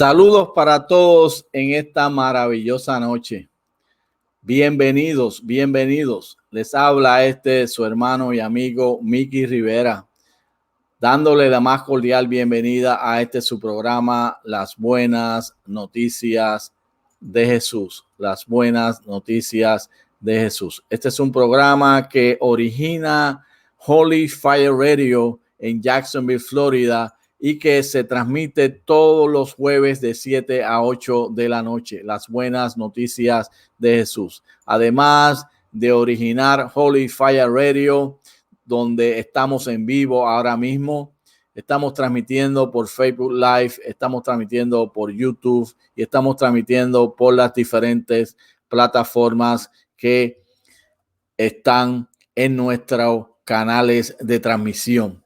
Saludos para todos en esta maravillosa noche. Bienvenidos, bienvenidos. Les habla su hermano y amigo Mickey Rivera, dándole la más cordial bienvenida a su programa, Las Buenas Noticias de Jesús. Las Buenas Noticias de Jesús. Este es un programa que origina Holy Fire Radio en Jacksonville, Florida, y que se transmite todos los jueves de 7 a 8 de la noche. Las Buenas Noticias de Jesús. Además de originar Holy Fire Radio, donde estamos en vivo ahora mismo, estamos transmitiendo por Facebook Live, estamos transmitiendo por YouTube y estamos transmitiendo por las diferentes plataformas que están en nuestros canales de transmisión.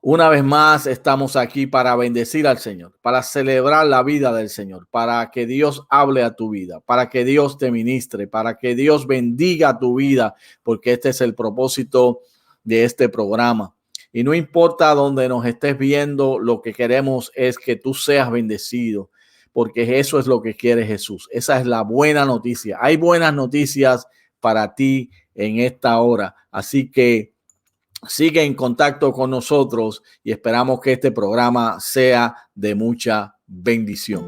Una vez más estamos aquí para bendecir al Señor, para celebrar la vida del Señor, para que Dios hable a tu vida, para que Dios te ministre, para que Dios bendiga tu vida, porque este es el propósito de este programa. Y no importa dónde nos estés viendo, lo que queremos es que tú seas bendecido, porque eso es lo que quiere Jesús. Esa es la buena noticia. Hay buenas noticias para ti en esta hora. Así que sigue en contacto con nosotros y esperamos que este programa sea de mucha bendición.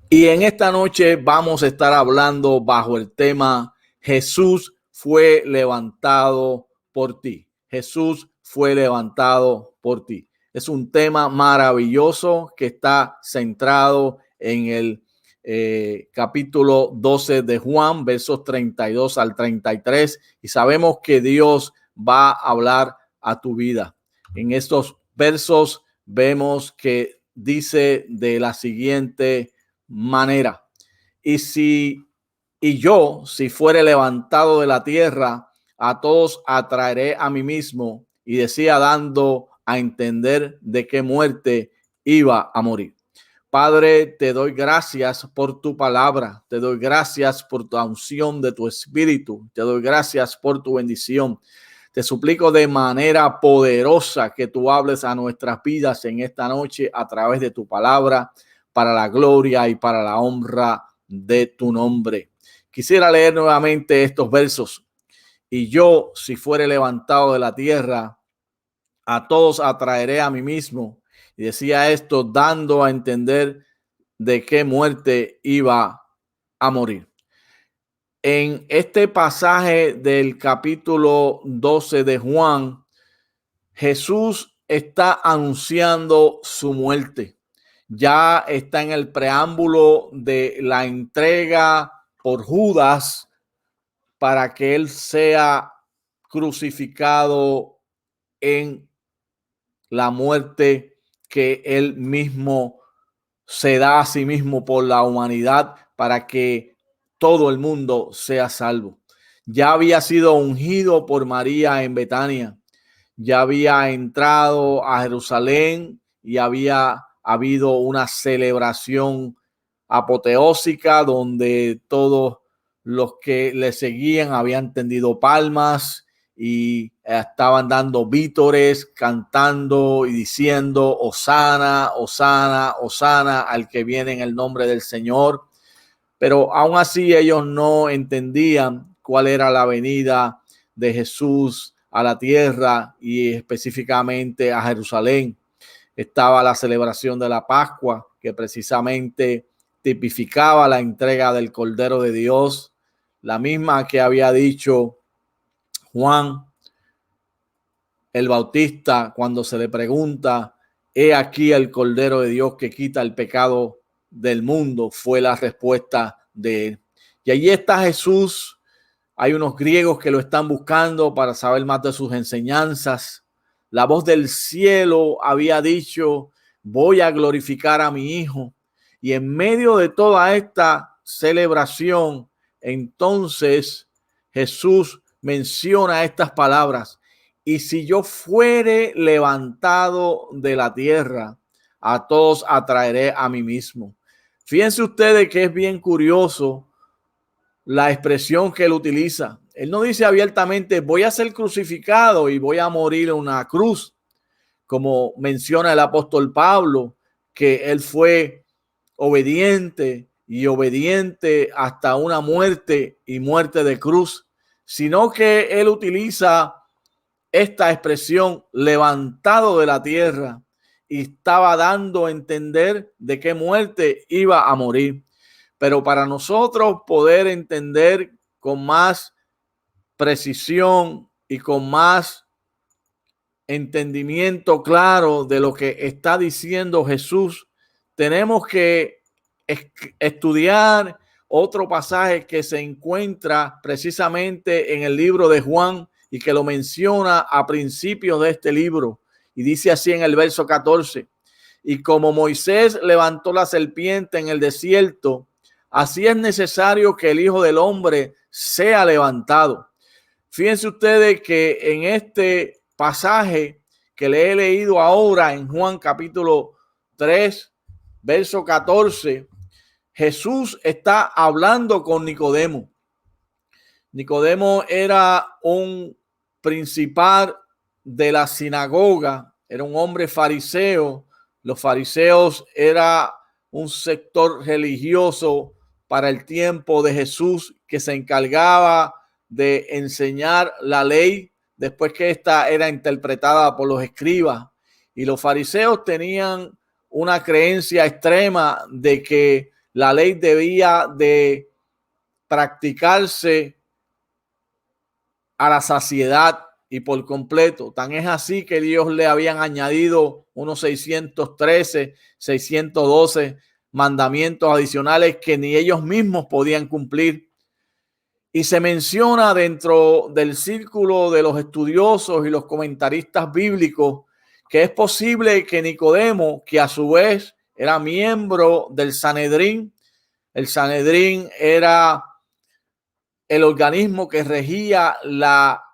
Y en esta noche vamos a estar hablando bajo el tema Jesús fue levantado por ti. Jesús fue levantado por ti. Es un tema maravilloso que está centrado en el capítulo 12 de Juan, versos 32 al 33. Y sabemos que Dios va a hablar a tu vida. En estos versos vemos que dice de la siguiente manera: y yo, si fuere levantado de la tierra, a todos atraeré a mí mismo. Y decía, dando a entender de qué muerte iba a morir. Padre, te doy gracias por tu palabra, te doy gracias por tu unción de tu espíritu, te doy gracias por tu bendición. Te suplico de manera poderosa que tú hables a nuestras vidas en esta noche a través de tu palabra, para la gloria y para la honra de tu nombre. Quisiera leer nuevamente estos versos. Y yo, si fuere levantado de la tierra, a todos atraeré a mí mismo. Y decía esto dando a entender de qué muerte iba a morir. En este pasaje del capítulo 12 de Juan, Jesús está anunciando su muerte. Ya está en el preámbulo de la entrega por Judas para que él sea crucificado en la muerte que él mismo se da a sí mismo por la humanidad para que todo el mundo sea salvo. Ya había sido ungido por María en Betania. Ya había entrado a Jerusalén y había habido una celebración apoteósica donde todos los que le seguían habían tendido palmas y estaban dando vítores, cantando y diciendo Hosana, Hosana, Hosana al que viene en el nombre del Señor. Pero aún así ellos no entendían cuál era la venida de Jesús a la tierra y específicamente a Jerusalén. Estaba la celebración de la Pascua, que precisamente tipificaba la entrega del Cordero de Dios, la misma que había dicho Juan el Bautista cuando se le pregunta: he aquí el Cordero de Dios que quita el pecado del mundo. Fue la respuesta de él. Y allí está Jesús. Hay unos griegos que lo están buscando para saber más de sus enseñanzas. La voz del cielo había dicho: voy a glorificar a mi Hijo. Y en medio de toda esta celebración, entonces Jesús menciona estas palabras: y si yo fuere levantado de la tierra, a todos atraeré a mí mismo. Fíjense ustedes que es bien curioso la expresión que él utiliza. Él no dice abiertamente, voy a ser crucificado y voy a morir en una cruz, como menciona el apóstol Pablo, que él fue obediente y obediente hasta una muerte y muerte de cruz, sino que él utiliza esta expresión, levantado de la tierra, y estaba dando a entender de qué muerte iba a morir. Pero para nosotros poder entender con más precisión y con más entendimiento claro de lo que está diciendo Jesús, tenemos que estudiar otro pasaje que se encuentra precisamente en el libro de Juan y que lo menciona a principios de este libro. Y dice así en el verso 14: y como Moisés levantó la serpiente en el desierto, así es necesario que el Hijo del Hombre sea levantado. Fíjense ustedes que en este pasaje que le he leído ahora en Juan capítulo 3, verso 14, Jesús está hablando con Nicodemo. Nicodemo era un principal de la sinagoga, era un hombre fariseo. Los fariseos era un sector religioso para el tiempo de Jesús que se encargaba de enseñar la ley después que esta era interpretada por los escribas. Y los fariseos tenían una creencia extrema de que la ley debía de practicarse a la saciedad y por completo. Tan es así que Dios le habían añadido unos 613, 612 mandamientos adicionales que ni ellos mismos podían cumplir. Y se menciona dentro del círculo de los estudiosos y los comentaristas bíblicos que es posible que Nicodemo, que a su vez era miembro del Sanedrín, el Sanedrín era el organismo que regía la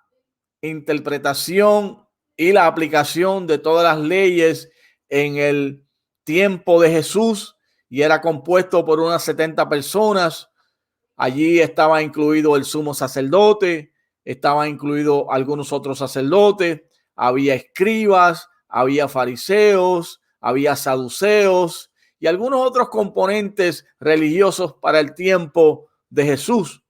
interpretación y la aplicación de todas las leyes en el tiempo de Jesús, y era compuesto por unas 70 personas. Allí estaba incluido el sumo sacerdote, estaba incluido algunos otros sacerdotes, había escribas, había fariseos, había saduceos y algunos otros componentes religiosos para el tiempo de Jesús.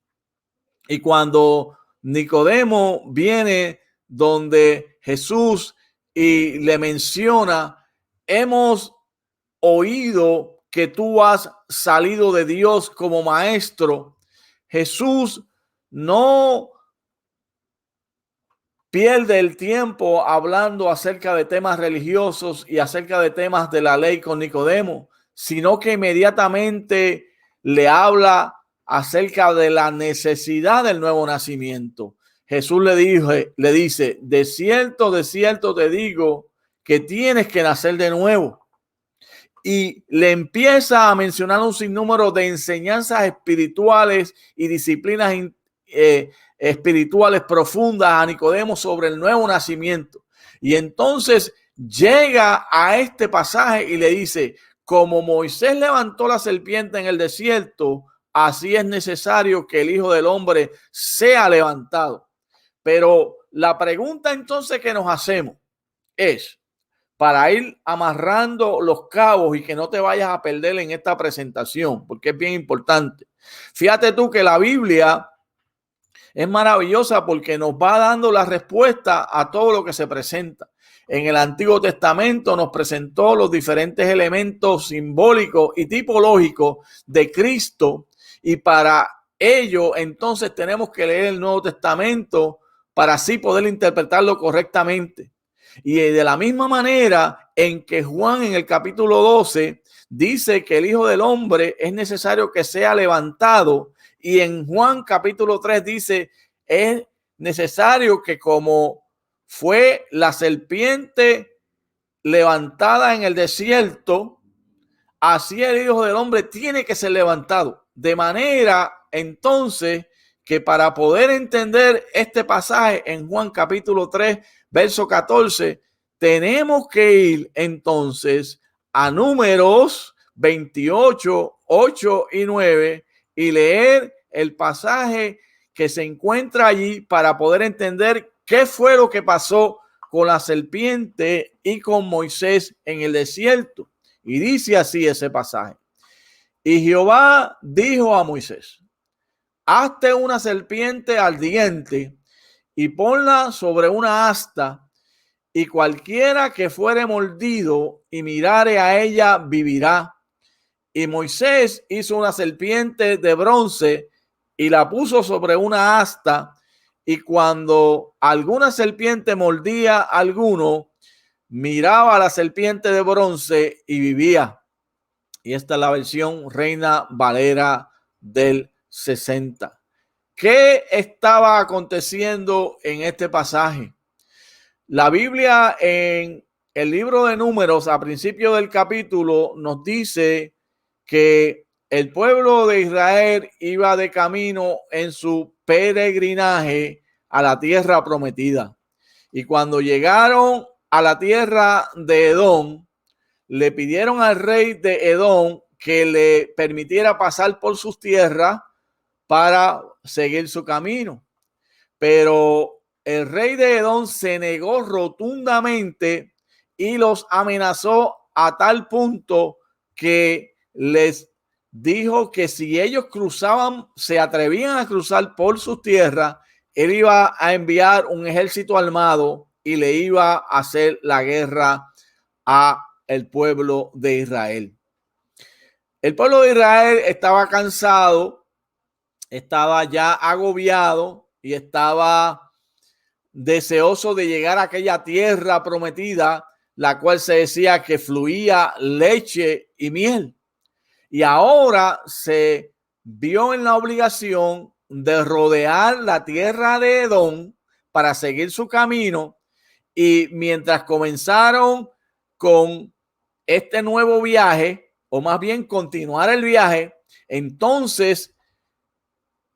Y cuando Nicodemo viene donde Jesús y le menciona, hemos oído que tú has salido de Dios como maestro, Jesús no pierde el tiempo hablando acerca de temas religiosos y acerca de temas de la ley con Nicodemo, sino que inmediatamente le habla acerca de la necesidad del nuevo nacimiento. Jesús le dice, de cierto te digo que tienes que nacer de nuevo. Y le empieza a mencionar un sinnúmero de enseñanzas espirituales y disciplinas espirituales profundas a Nicodemo sobre el nuevo nacimiento. Y entonces llega a este pasaje y le dice, como Moisés levantó la serpiente en el desierto, así es necesario que el Hijo del Hombre sea levantado. Pero la pregunta entonces que nos hacemos es, para ir amarrando los cabos y que no te vayas a perder en esta presentación, porque es bien importante. Fíjate tú que la Biblia es maravillosa porque nos va dando la respuesta a todo lo que se presenta. En el Antiguo Testamento nos presentó los diferentes elementos simbólicos y tipológicos de Cristo, y para ello entonces tenemos que leer el Nuevo Testamento para así poder interpretarlo correctamente. Y de la misma manera en que Juan en el capítulo 12 dice que el Hijo del Hombre es necesario que sea levantado, y en Juan capítulo 3 dice es necesario que como fue la serpiente levantada en el desierto, así el Hijo del Hombre tiene que ser levantado. De manera entonces que para poder entender este pasaje en Juan capítulo 3, verso 14, tenemos que ir entonces a Números 28, 8 y 9 y leer el pasaje que se encuentra allí para poder entender qué fue lo que pasó con la serpiente y con Moisés en el desierto. Y dice así ese pasaje. Y Jehová dijo a Moisés: hazte una serpiente ardiente y ponla sobre una asta, y cualquiera que fuere mordido y mirare a ella vivirá. Y Moisés hizo una serpiente de bronce y la puso sobre una asta, y cuando alguna serpiente mordía a alguno, miraba a la serpiente de bronce y vivía. Y esta es la versión Reina Valera del 60. ¿Qué estaba aconteciendo en este pasaje? La Biblia en el libro de Números, a principio del capítulo, nos dice que el pueblo de Israel iba de camino en su peregrinaje a la tierra prometida. Y cuando llegaron a la tierra de Edom, le pidieron al rey de Edom que le permitiera pasar por sus tierras para seguir su camino. Pero el rey de Edom se negó rotundamente y los amenazó a tal punto que les dijo que si ellos cruzaban, se atrevían a cruzar por sus tierras, él iba a enviar un ejército armado y le iba a hacer la guerra a el pueblo de Israel. El pueblo de Israel estaba cansado, estaba ya agobiado y estaba deseoso de llegar a aquella tierra prometida, la cual se decía que fluía leche y miel. Y ahora se vio en la obligación de rodear la tierra de Edom para seguir su camino. Y mientras comenzaron con este nuevo viaje, o más bien continuar el viaje, entonces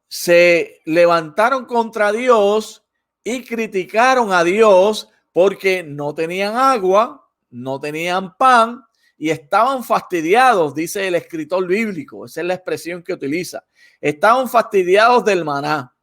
se levantaron contra Dios y criticaron a Dios porque no tenían agua, no tenían pan y estaban fastidiados, dice el escritor bíblico. Esa es la expresión que utiliza. Estaban fastidiados del maná.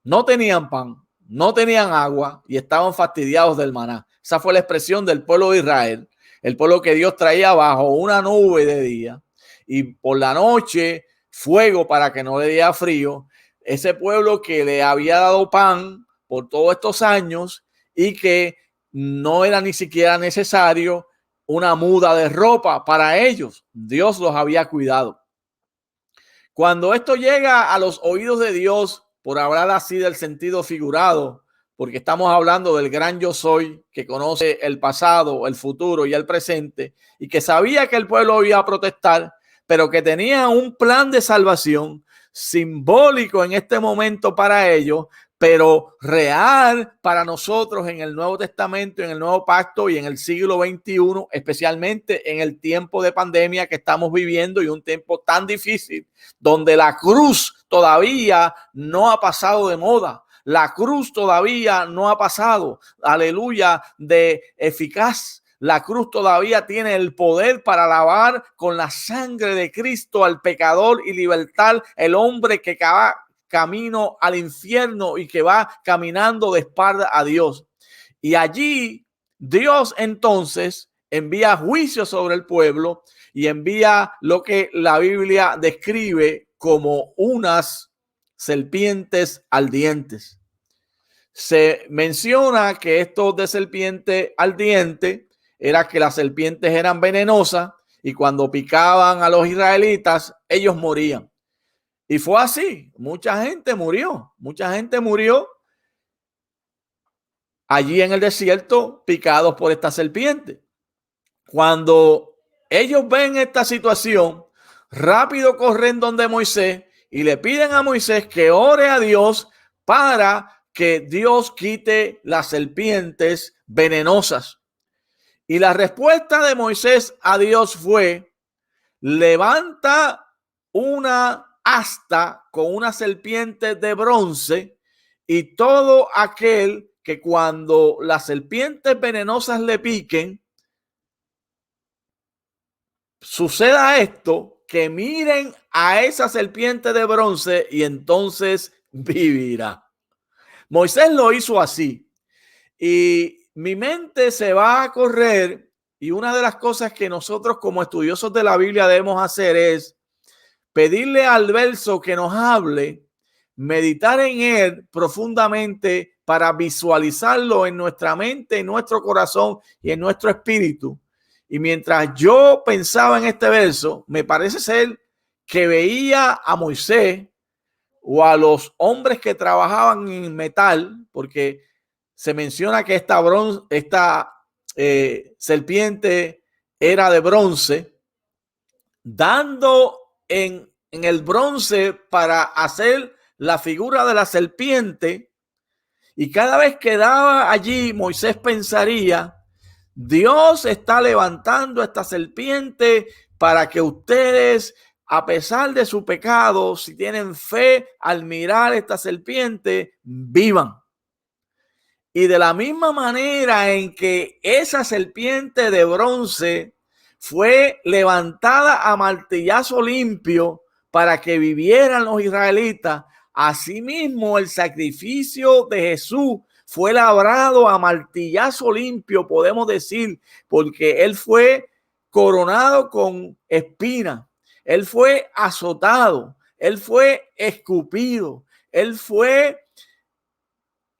No tenían pan, no tenían agua y estaban fastidiados del maná. Esa fue la expresión del pueblo de Israel, el pueblo que Dios traía bajo una nube de día y por la noche fuego para que no le diera frío. Ese pueblo que le había dado pan por todos estos años y que no era ni siquiera necesario una muda de ropa para ellos. Dios los había cuidado. Cuando esto llega a los oídos de Dios, por hablar así del sentido figurado, porque estamos hablando del gran yo soy, que conoce el pasado, el futuro y el presente, y que sabía que el pueblo iba a protestar, pero que tenía un plan de salvación simbólico en este momento para ellos, pero real para nosotros en el Nuevo Testamento, en el Nuevo Pacto y en el siglo XXI, especialmente en el tiempo de pandemia que estamos viviendo y un tiempo tan difícil, donde la cruz todavía no ha pasado de moda. La cruz todavía no ha pasado, aleluya, de eficaz. La cruz todavía tiene el poder para lavar con la sangre de Cristo al pecador y libertar el hombre que va camino al infierno y que va caminando de espalda a Dios. Y allí Dios entonces envía juicio sobre el pueblo y envía lo que la Biblia describe como unas serpientes ardientes. Se menciona que esto de serpiente ardiente era que las serpientes eran venenosas y cuando picaban a los israelitas, ellos morían. Y fue así. Mucha gente murió allí en el desierto picados por esta serpiente. Cuando ellos ven esta situación, rápido corren donde Moisés y le piden a Moisés que ore a Dios para que Dios quite las serpientes venenosas. Y la respuesta de Moisés a Dios fue: levanta una asta con una serpiente de bronce y todo aquel que cuando las serpientes venenosas le piquen suceda esto, que miren a esa serpiente de bronce y entonces vivirá. Moisés lo hizo así. Y mi mente se va a correr, y una de las cosas que nosotros como estudiosos de la Biblia debemos hacer es pedirle al verso que nos hable, meditar en él profundamente para visualizarlo en nuestra mente, en nuestro corazón y en nuestro espíritu. Y mientras yo pensaba en este verso, me parece ser que veía a Moisés o a los hombres que trabajaban en metal, porque se menciona que esta serpiente era de bronce, dando en el bronce para hacer la figura de la serpiente. Y cada vez que daba allí, Moisés pensaría, Dios está levantando esta serpiente para que ustedes, a pesar de su pecado, si tienen fe al mirar esta serpiente, vivan. Y de la misma manera en que esa serpiente de bronce fue levantada a martillazo limpio para que vivieran los israelitas, asimismo el sacrificio de Jesús fue labrado a martillazo limpio, podemos decir, porque él fue coronado con espinas, él fue azotado, él fue escupido, él fue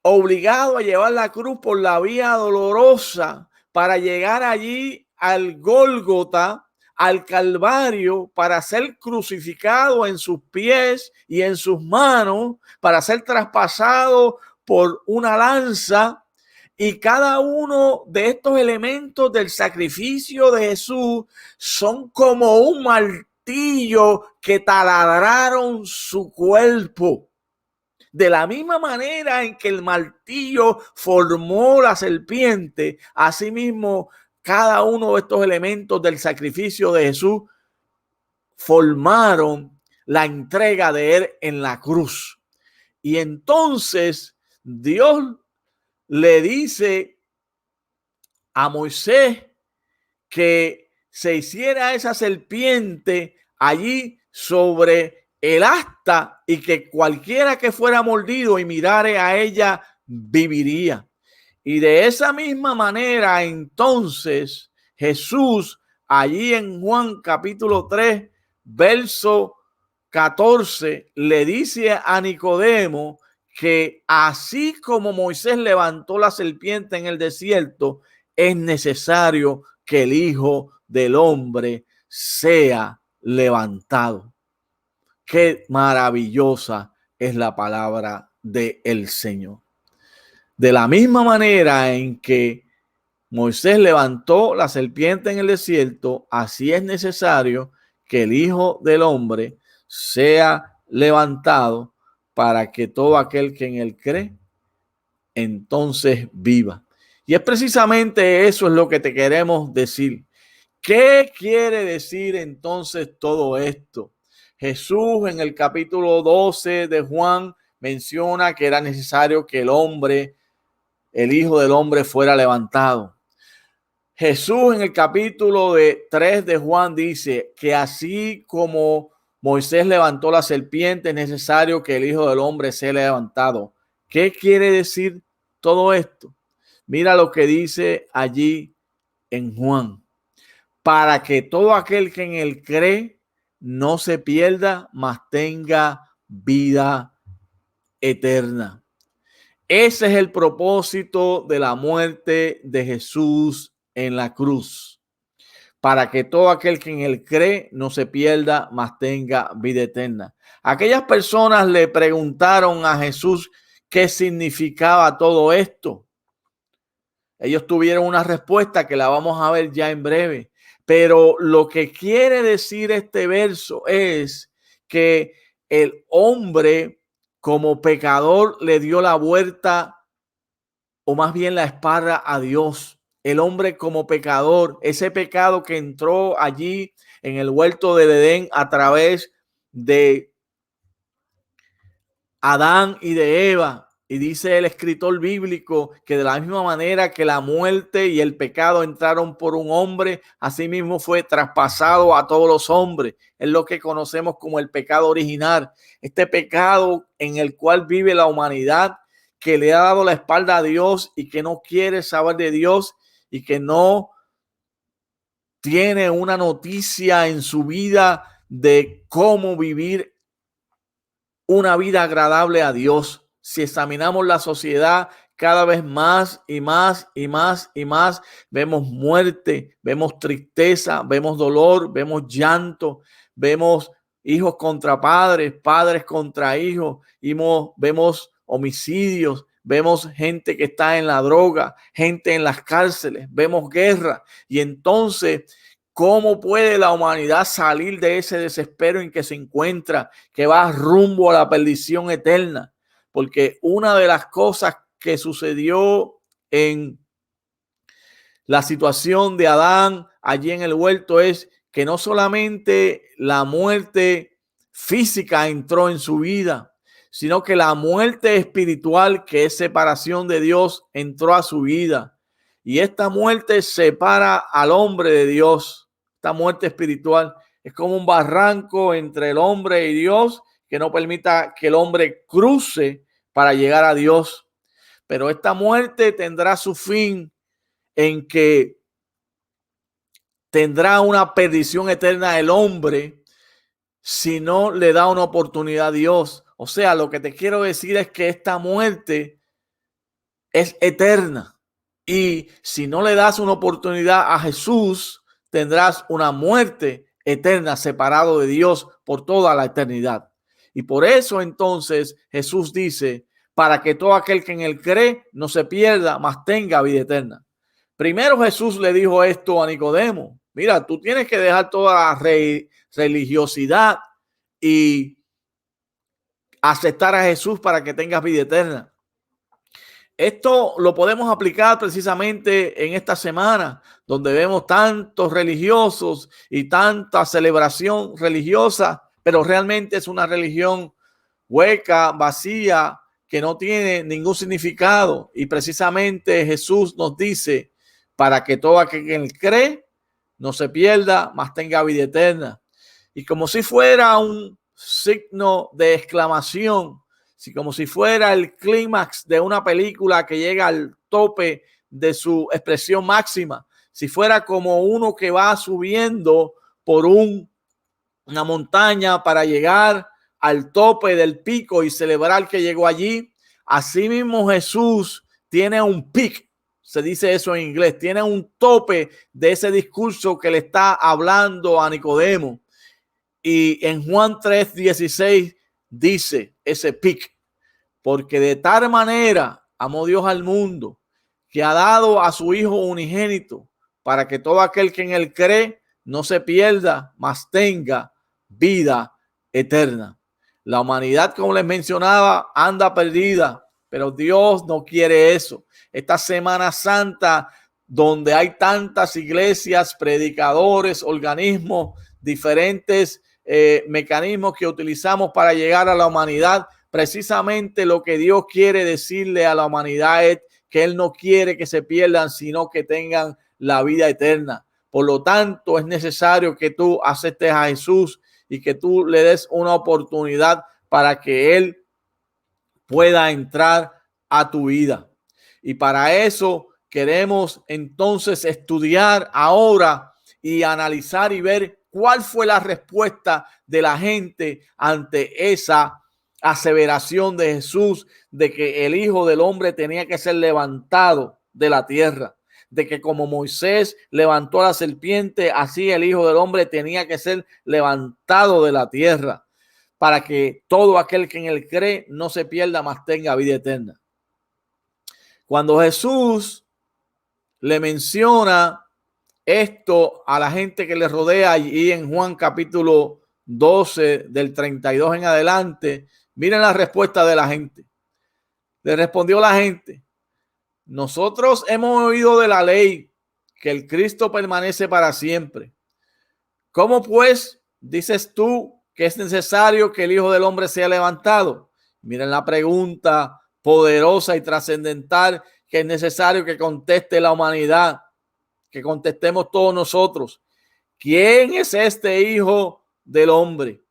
obligado a llevar la cruz por la vía dolorosa para llegar allí al Gólgota, al Calvario, para ser crucificado en sus pies y en sus manos, para ser traspasado por una lanza. Y cada uno de estos elementos del sacrificio de Jesús son como un martillo que taladraron su cuerpo. De la misma manera en que el martillo formó la serpiente, asimismo cada uno de estos elementos del sacrificio de Jesús formaron la entrega de él en la cruz. Y entonces Dios le dice a Moisés que se hiciera esa serpiente allí sobre el asta y que cualquiera que fuera mordido y mirare a ella viviría. Y de esa misma manera entonces Jesús allí en Juan capítulo 3 verso 14 le dice a Nicodemo que así como Moisés levantó la serpiente en el desierto, es necesario que el Hijo del Hombre sea levantado. Qué maravillosa es la palabra del Señor. De la misma manera en que Moisés levantó la serpiente en el desierto, así es necesario que el Hijo del Hombre sea levantado para que todo aquel que en él cree, entonces viva. Y es precisamente eso es lo que te queremos decir. ¿Qué quiere decir entonces todo esto? Jesús en el capítulo 12 de Juan menciona que era necesario que el hombre, el Hijo del Hombre, fuera levantado. Jesús en el capítulo 3 de Juan dice que así como Moisés levantó la serpiente, es necesario que el Hijo del Hombre sea levantado. ¿Qué quiere decir todo esto? Mira lo que dice allí en Juan. Para que todo aquel que en él cree no se pierda, mas tenga vida eterna. Ese es el propósito de la muerte de Jesús en la cruz. Para que todo aquel que en él cree no se pierda, mas tenga vida eterna. Aquellas personas le preguntaron a Jesús qué significaba todo esto. Ellos tuvieron una respuesta que la vamos a ver ya en breve. Pero lo que quiere decir este verso es que el hombre como pecador le dio la vuelta, o más bien la espalda a Dios. El hombre como pecador, ese pecado que entró allí en el huerto del Edén a través de Adán y de Eva, Y dice el escritor bíblico que de la misma manera que la muerte y el pecado entraron por un hombre, asimismo fue traspasado a todos los hombres. Es lo que conocemos como el pecado original. Este pecado en el cual vive la humanidad, que le ha dado la espalda a Dios y que no quiere saber de Dios y que no tiene una noticia en su vida de cómo vivir una vida agradable a Dios. Si examinamos la sociedad, cada vez más y más y más y más vemos muerte, vemos tristeza, vemos dolor, vemos llanto, vemos hijos contra padres, padres contra hijos, vemos homicidios, vemos gente que está en la droga, gente en las cárceles, vemos guerra. Y entonces, ¿cómo puede la humanidad salir de ese desespero en que se encuentra, que va rumbo a la perdición eterna? Porque una de las cosas que sucedió en la situación de Adán allí en el huerto es que no solamente la muerte física entró en su vida, sino que la muerte espiritual, que es separación de Dios, entró a su vida. Y esta muerte separa al hombre de Dios. Esta muerte espiritual es como un barranco entre el hombre y Dios que no permita que el hombre cruce para llegar a Dios. Pero esta muerte tendrá su fin en que tendrá una perdición eterna el hombre si no le da una oportunidad a Dios. O sea, lo que te quiero decir es que esta muerte es eterna. Y si no le das una oportunidad a Jesús, tendrás una muerte eterna separado de Dios por toda la eternidad. Y por eso entonces Jesús dice, para que todo aquel que en él cree no se pierda, mas tenga vida eterna. Primero Jesús le dijo esto a Nicodemo. Mira, tú tienes que dejar toda la religiosidad y aceptar a Jesús para que tengas vida eterna. Esto lo podemos aplicar precisamente en esta semana, donde vemos tantos religiosos y tanta celebración religiosa, pero realmente es una religión hueca, vacía, que no tiene ningún significado. Y precisamente Jesús nos dice, para que todo aquel que cree no se pierda, mas tenga vida eterna. Y como si fuera un signo de exclamación, como si fuera el clímax de una película que llega al tope de su expresión máxima, si fuera como uno que va subiendo por una montaña para llegar al tope del pico y celebrar que llegó allí, así mismo Jesús tiene un pic, se dice eso en inglés, tiene un tope de ese discurso que le está hablando a Nicodemo. Y en Juan 3:16 dice ese pic, porque de tal manera amó Dios al mundo que ha dado a su Hijo unigénito para que todo aquel que en él cree no se pierda, mas tenga vida eterna. La humanidad, como les mencionaba, anda perdida, pero Dios no quiere eso. Esta Semana Santa, donde hay tantas iglesias, predicadores, organismos, diferentes mecanismos que utilizamos para llegar a la humanidad, precisamente lo que Dios quiere decirle a la humanidad es que Él no quiere que se pierdan, sino que tengan la vida eterna. Por lo tanto, es necesario que tú aceptes a Jesús y que tú le des una oportunidad para que Él pueda entrar a tu vida. Y para eso queremos entonces estudiar ahora y analizar y ver cuál fue la respuesta de la gente ante esa aseveración de Jesús de que el Hijo del Hombre tenía que ser levantado de la tierra, de que como Moisés levantó a la serpiente, así el Hijo del Hombre tenía que ser levantado de la tierra, para que todo aquel que en él cree no se pierda, mas tenga vida eterna. Cuando Jesús le menciona esto a la gente que le rodea allí en Juan capítulo 12 del 32 en adelante, miren la respuesta de la gente. Le respondió la gente: nosotros hemos oído de la ley que el Cristo permanece para siempre. ¿Cómo pues dices tú que es necesario que el Hijo del Hombre sea levantado? Miren la pregunta poderosa y trascendental que es necesario que conteste la humanidad, que contestemos todos nosotros. ¿Quién es este Hijo del Hombre?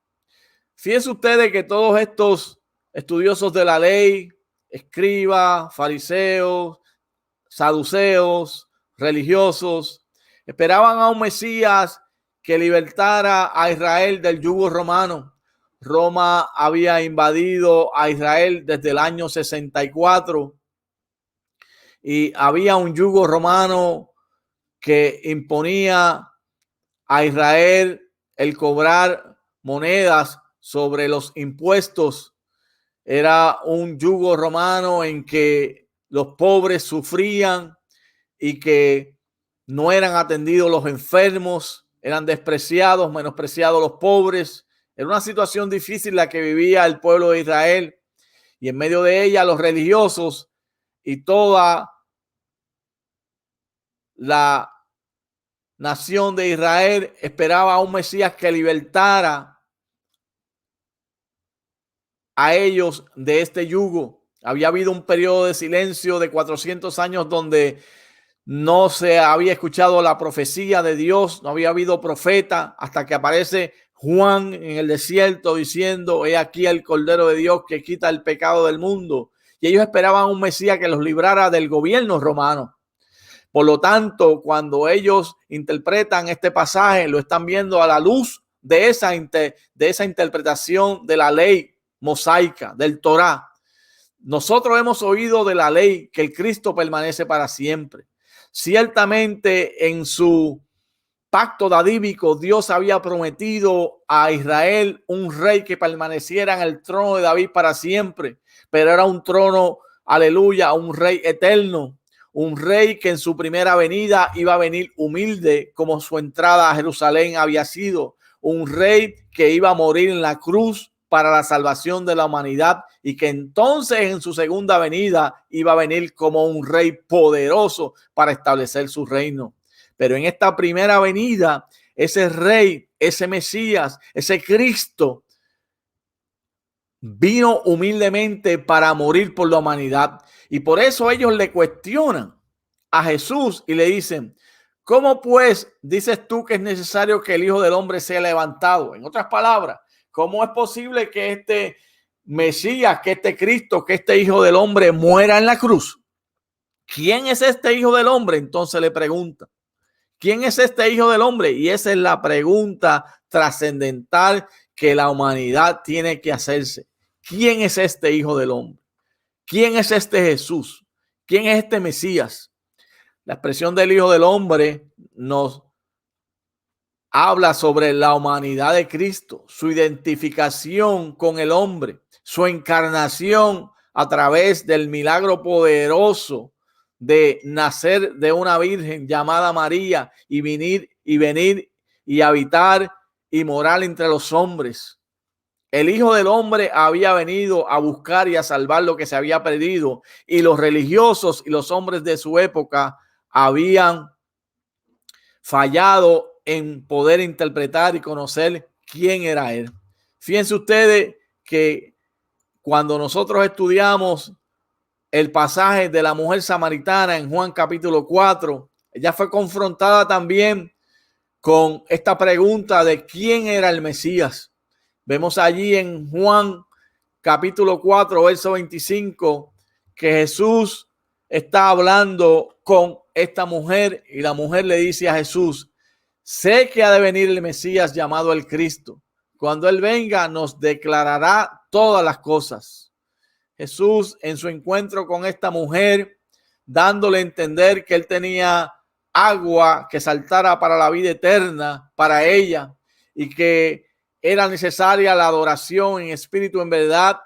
Fíjense ustedes que todos estos estudiosos de la ley, escribas, fariseos, saduceos, religiosos, esperaban a un Mesías que libertara a Israel del yugo romano. Roma había invadido a Israel desde el año 64 y había un yugo romano que imponía a Israel el cobrar monedas sobre los impuestos. Era un yugo romano en que los pobres sufrían y que no eran atendidos los enfermos, eran despreciados, menospreciados los pobres. Era una situación difícil la que vivía el pueblo de Israel, y en medio de ella los religiosos y toda la nación de Israel esperaba a un Mesías que libertara a ellos de este yugo. Había habido un periodo de silencio de 400 años donde no se había escuchado la profecía de Dios, no había habido profeta, hasta que aparece Juan en el desierto diciendo: he aquí el Cordero de Dios que quita el pecado del mundo. Y ellos esperaban un Mesías que los librara del gobierno romano. Por lo tanto, cuando ellos interpretan este pasaje, lo están viendo a la luz de esa interpretación de la ley mosaica, del Torá. Nosotros hemos oído de la ley que el Cristo permanece para siempre. Ciertamente en su pacto davídico Dios había prometido a Israel un rey que permaneciera en el trono de David para siempre, pero era un trono, aleluya, un rey eterno, un rey que en su primera venida iba a venir humilde como su entrada a Jerusalén había sido, un rey que iba a morir en la cruz para la salvación de la humanidad, y que entonces en su segunda venida iba a venir como un rey poderoso para establecer su reino. Pero en esta primera venida, ese rey, ese Mesías, ese Cristo vino humildemente para morir por la humanidad. Y por eso ellos le cuestionan a Jesús y le dicen: ¿cómo pues dices tú que es necesario que el Hijo del Hombre sea levantado? En otras palabras, ¿cómo es posible que este Mesías, que este Cristo, que este Hijo del Hombre muera en la cruz? ¿Quién es este Hijo del Hombre? Entonces le pregunta: ¿quién es este Hijo del Hombre? Y esa es la pregunta trascendental que la humanidad tiene que hacerse. ¿Quién es este Hijo del Hombre? ¿Quién es este Jesús? ¿Quién es este Mesías? La expresión del Hijo del Hombre nos habla sobre la humanidad de Cristo, su identificación con el hombre, su encarnación a través del milagro poderoso de nacer de una virgen llamada María y venir y habitar y morar entre los hombres. El Hijo del Hombre había venido a buscar y a salvar lo que se había perdido, y los religiosos y los hombres de su época habían fallado en poder interpretar y conocer quién era él. Fíjense ustedes que cuando nosotros estudiamos el pasaje de la mujer samaritana en Juan capítulo 4, ella fue confrontada también con esta pregunta de quién era el Mesías. Vemos allí en Juan capítulo 4, verso 25, que Jesús está hablando con esta mujer y la mujer le dice a Jesús: sé que ha de venir el Mesías llamado el Cristo. Cuando Él venga nos declarará todas las cosas. Jesús, en su encuentro con esta mujer, dándole a entender que Él tenía agua que saltara para la vida eterna para ella, y que era necesaria la adoración en espíritu, en verdad,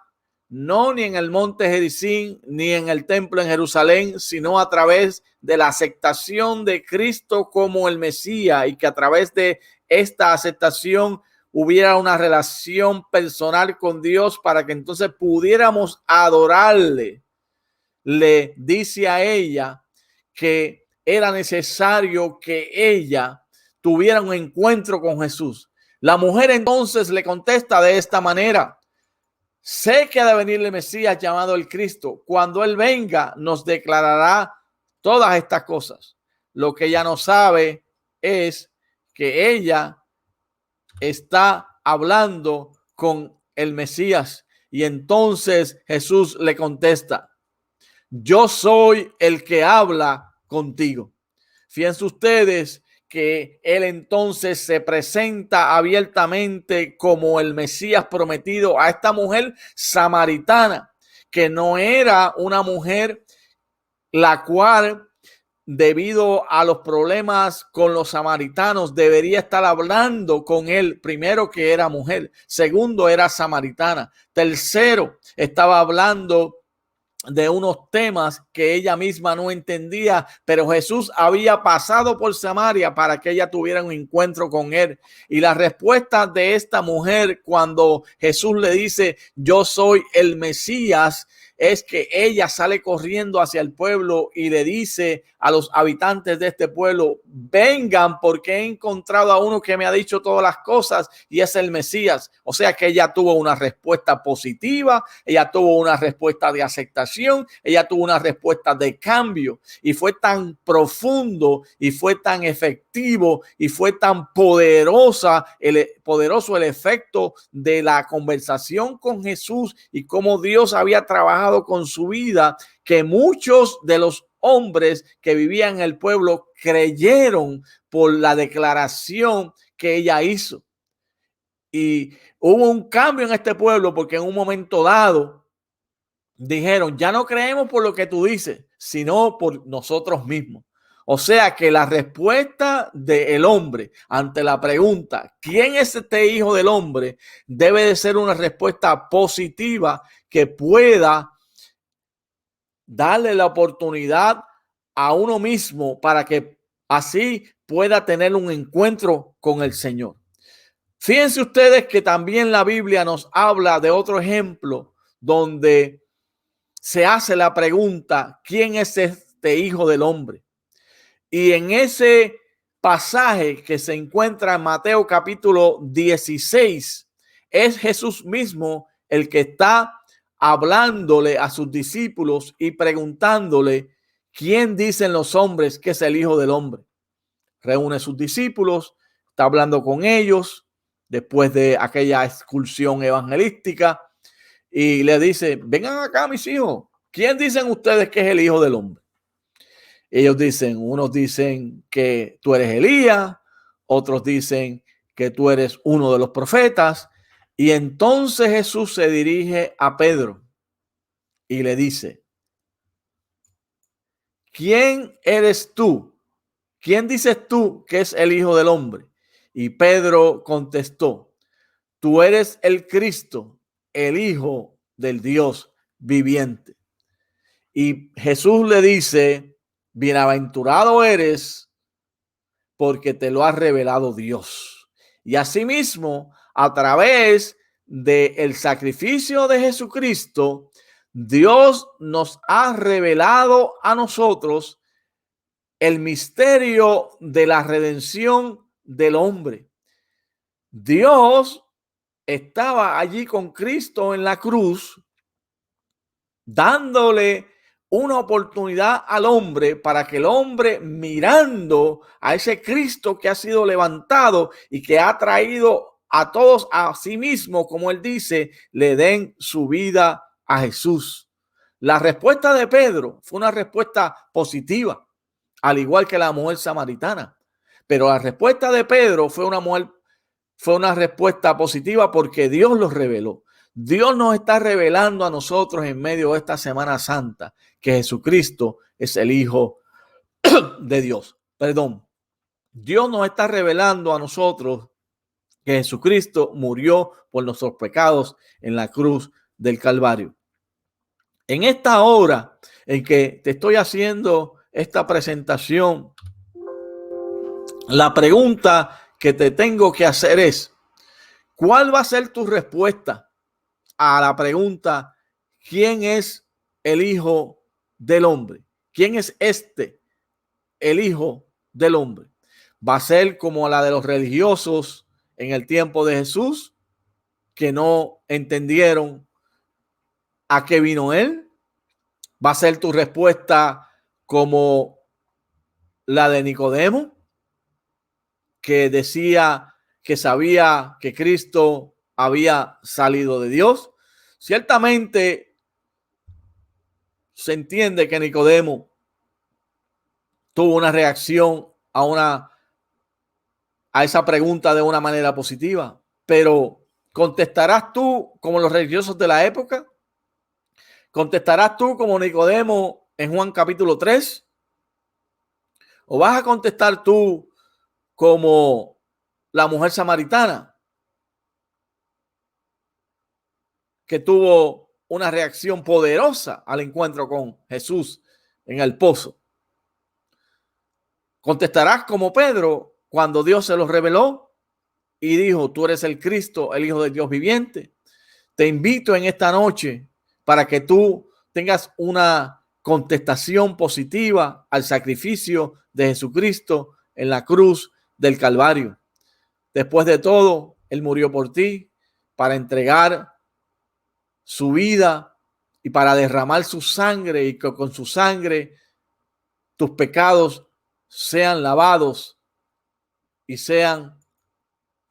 no ni en el monte Gerizim ni en el templo en Jerusalén, sino a través de la aceptación de Cristo como el Mesías, y que a través de esta aceptación hubiera una relación personal con Dios para que entonces pudiéramos adorarle. Le dice a ella que era necesario que ella tuviera un encuentro con Jesús. La mujer entonces le contesta de esta manera: sé que ha de venir el Mesías llamado el Cristo. Cuando Él venga, nos declarará todas estas cosas. Lo que ella no sabe es que ella está hablando con el Mesías. Y entonces Jesús le contesta: yo soy el que habla contigo. Fíjense ustedes que él entonces se presenta abiertamente como el Mesías prometido a esta mujer samaritana, que no era una mujer la cual, debido a los problemas con los samaritanos, debería estar hablando con él. Primero, que era mujer. Segundo, era samaritana. Tercero, estaba hablando de unos temas que ella misma no entendía, pero Jesús había pasado por Samaria para que ella tuviera un encuentro con él. Y la respuesta de esta mujer cuando Jesús le dice: yo soy el Mesías, es que ella sale corriendo hacia el pueblo y le dice a los habitantes de este pueblo: vengan, porque he encontrado a uno que me ha dicho todas las cosas y es el Mesías. O sea que ella tuvo una respuesta positiva, ella tuvo una respuesta de aceptación, ella tuvo una respuesta de cambio, y fue tan profundo y fue tan efectivo y fue tan poderoso el efecto de la conversación con Jesús y cómo Dios había trabajado con su vida, que muchos de los hombres que vivían en el pueblo creyeron por la declaración que ella hizo. Y hubo un cambio en este pueblo, porque en un momento dado dijeron: ya no creemos por lo que tú dices, sino por nosotros mismos. O sea que la respuesta del hombre ante la pregunta ¿quién es este hijo del hombre? Debe de ser una respuesta positiva que pueda darle la oportunidad a uno mismo para que así pueda tener un encuentro con el Señor. Fíjense ustedes que también la Biblia nos habla de otro ejemplo donde se hace la pregunta: ¿quién es este hijo del hombre? Y en ese pasaje que se encuentra en Mateo capítulo 16, es Jesús mismo el que está hablándole a sus discípulos y preguntándole: ¿quién dicen los hombres que es el hijo del hombre? Reúne a sus discípulos, está hablando con ellos después de aquella excursión evangelística y le dice: vengan acá, mis hijos, ¿quién dicen ustedes que es el hijo del hombre? Ellos dicen, unos dicen que tú eres Elías, otros dicen que tú eres uno de los profetas. Y entonces Jesús se dirige a Pedro y le dice: ¿quién eres tú? ¿Quién dices tú que es el hijo del hombre? Y Pedro contestó: tú eres el Cristo, el Hijo del Dios viviente. Y Jesús le dice: bienaventurado eres porque te lo ha revelado Dios. Y asimismo, a través del sacrificio de Jesucristo, Dios nos ha revelado a nosotros el misterio de la redención del hombre. Dios estaba allí con Cristo en la cruz, dándole una oportunidad al hombre para que el hombre, mirando a ese Cristo que ha sido levantado y que ha traído a todos a sí mismo, como él dice, le den su vida a Jesús. La respuesta de Pedro fue una respuesta positiva, al igual que la mujer samaritana. Pero la respuesta de Pedro fue una respuesta positiva porque Dios los reveló. Dios nos está revelando a nosotros en medio de esta Semana Santa que Jesucristo es el Hijo de Dios. Perdón. Dios nos está revelando a nosotros que Jesucristo murió por nuestros pecados en la cruz del Calvario. En esta hora en que te estoy haciendo esta presentación, la pregunta que te tengo que hacer es: ¿cuál va a ser tu respuesta a la pregunta ¿quién es el Hijo del Hombre? ¿Quién es el Hijo del Hombre? ¿Va a ser como la de los religiosos en el tiempo de Jesús, que no entendieron ¿A qué vino él? ¿Va a ser tu respuesta como la de Nicodemo, que decía que sabía que Cristo había salido de Dios? Ciertamente se entiende que Nicodemo tuvo una reacción a esa pregunta de una manera positiva, pero ¿contestarás tú como los religiosos de la época? ¿Contestarás tú como Nicodemo en Juan capítulo 3? ¿O vas a contestar tú como la mujer samaritana, que tuvo una reacción poderosa al encuentro con Jesús en el pozo? ¿Contestarás como Pedro cuando Dios se lo reveló y dijo: tú eres el Cristo, el Hijo de Dios viviente? Te invito en esta noche para que tú tengas una contestación positiva al sacrificio de Jesucristo en la cruz del Calvario. Después de todo, Él murió por ti para entregar su vida y para derramar su sangre, y que con su sangre tus pecados sean lavados y sean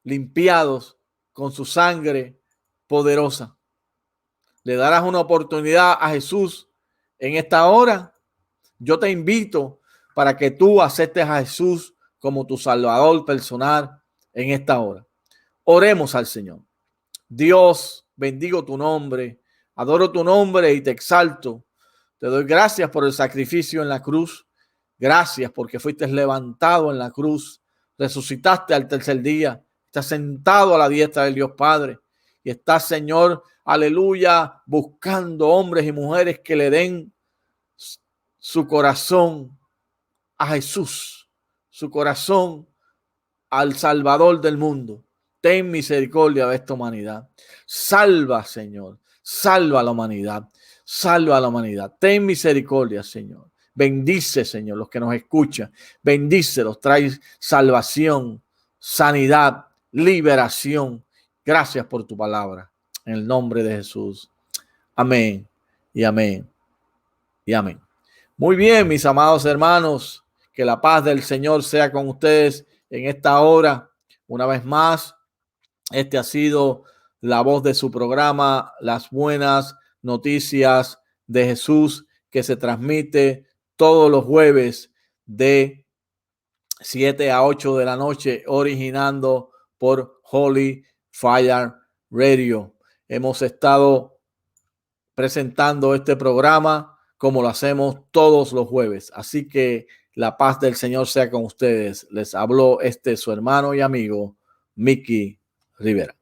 limpiados con su sangre poderosa. ¿Le darás una oportunidad a Jesús en esta hora? Yo te invito para que tú aceptes a Jesús como tu Salvador personal en esta hora. Oremos al Señor. Dios, bendigo tu nombre, adoro tu nombre y te exalto. Te doy gracias por el sacrificio en la cruz. Gracias porque fuiste levantado en la cruz, resucitaste al tercer día, estás sentado a la diestra del Dios Padre y estás, Señor, aleluya, buscando hombres y mujeres que le den su corazón a Jesús, su corazón al Salvador del mundo. Ten misericordia de esta humanidad. Salva, Señor. Salva a la humanidad. Salva a la humanidad. Ten misericordia, Señor. Bendice, Señor, los que nos escuchan. Bendícelos. Trae salvación, sanidad, liberación. Gracias por tu palabra. En el nombre de Jesús. Amén y amén y amén. Muy bien, mis amados hermanos. Que la paz del Señor sea con ustedes en esta hora. Una vez más, este ha sido la voz de su programa, Las Buenas Noticias de Jesús, que se transmite todos los jueves de 7 a 8 de la noche, originando por Holy Fire Radio. Hemos estado presentando este programa como lo hacemos todos los jueves. Así que la paz del Señor sea con ustedes. Les habló su hermano y amigo, Mickey Rivera.